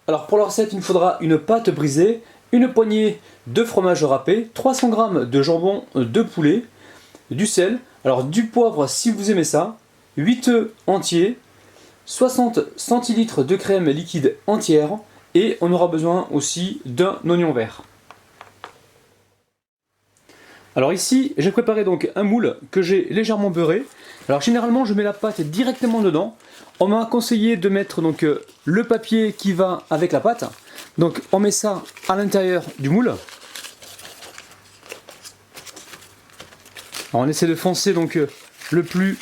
Alors pour la recette, il me faudra une pâte brisée, une poignée de fromage râpé, 300 g de jambon de poulet, du sel, alors du poivre si vous aimez ça, 8 œufs entiers, 60 centilitres de crème liquide entière et on aura besoin aussi d'un oignon vert. Alors ici, j'ai préparé donc un moule que j'ai légèrement beurré. Alors généralement, je mets la pâte directement dedans. On m'a conseillé de mettre donc le papier qui va avec la pâte. Donc on met ça à l'intérieur du moule. Alors on essaie de foncer donc le plus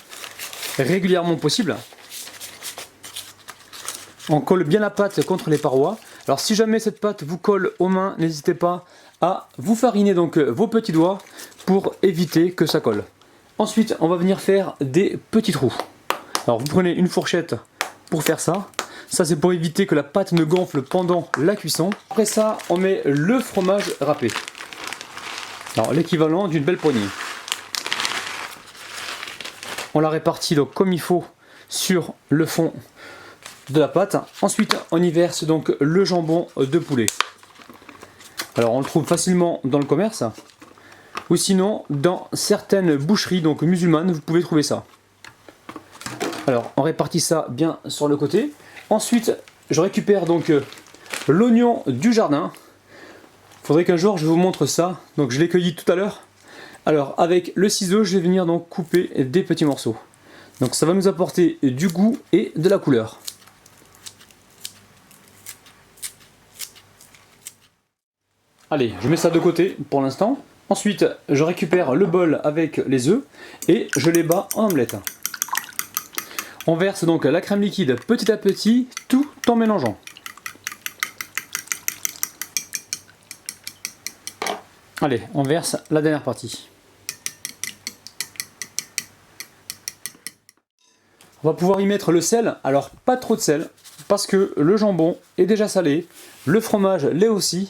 régulièrement possible. On colle bien la pâte contre les parois. Alors si jamais cette pâte vous colle aux mains, n'hésitez pas à vous fariner donc vos petits doigts pour éviter que ça colle. Ensuite, on va venir faire des petits trous. Alors vous prenez une fourchette pour faire ça. Ça c'est pour éviter que la pâte ne gonfle pendant la cuisson. Après ça, on met le fromage râpé. Alors l'équivalent d'une belle poignée. On la répartit donc comme il faut sur le fond de la pâte. Ensuite, on y verse donc le jambon de poulet. Alors on le trouve facilement dans le commerce ou sinon dans certaines boucheries donc musulmanes, vous pouvez trouver ça. Alors on répartit ça bien sur le côté. Ensuite, je récupère donc l'oignon du jardin. Il faudrait qu'un jour je vous montre ça. Donc je l'ai cueilli tout à l'heure. Alors avec le ciseau, je vais venir donc couper des petits morceaux. Donc ça va nous apporter du goût et de la couleur. Allez, je mets ça de côté pour l'instant. Ensuite, je récupère le bol avec les œufs et je les bats en omelette. On verse donc la crème liquide petit à petit, tout en mélangeant. Allez, on verse la dernière partie. On va pouvoir y mettre le sel, alors pas trop de sel, parce que le jambon est déjà salé, le fromage l'est aussi,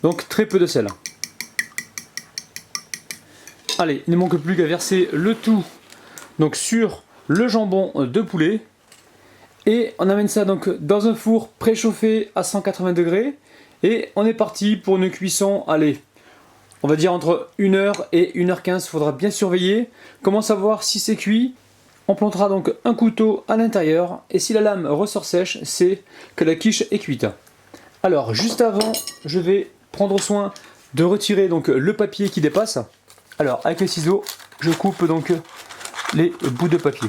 donc très peu de sel. Allez, il ne manque plus qu'à verser le tout donc sur le jambon de poulet. Et on amène ça donc dans un four préchauffé à 180 degrés. Et on est parti pour une cuisson, allez, on va dire entre 1h et 1h15. Il faudra bien surveiller. Comment savoir si c'est cuit? On plantera donc un couteau à l'intérieur. Et si la lame ressort sèche, c'est que la quiche est cuite. Alors, juste avant, je vais prendre soin de retirer donc le papier qui dépasse. Alors, avec les ciseaux, je coupe donc les bouts de papier.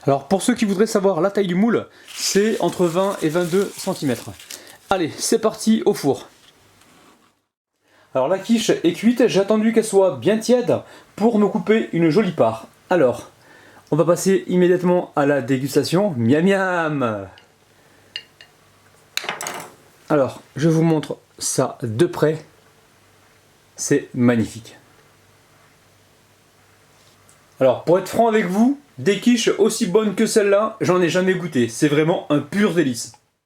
Alors, pour ceux qui voudraient savoir la taille du moule, c'est entre 20 et 22 cm. Allez, c'est parti au four. Alors, la quiche est cuite, j'ai attendu qu'elle soit bien tiède pour me couper une jolie part. Alors, on va passer immédiatement à la dégustation. Miam miam! Alors, je vous montre ça de près. C'est magnifique. Alors, pour être franc avec vous, des quiches aussi bonnes que celle-là, j'en ai jamais goûté. C'est vraiment un pur délice.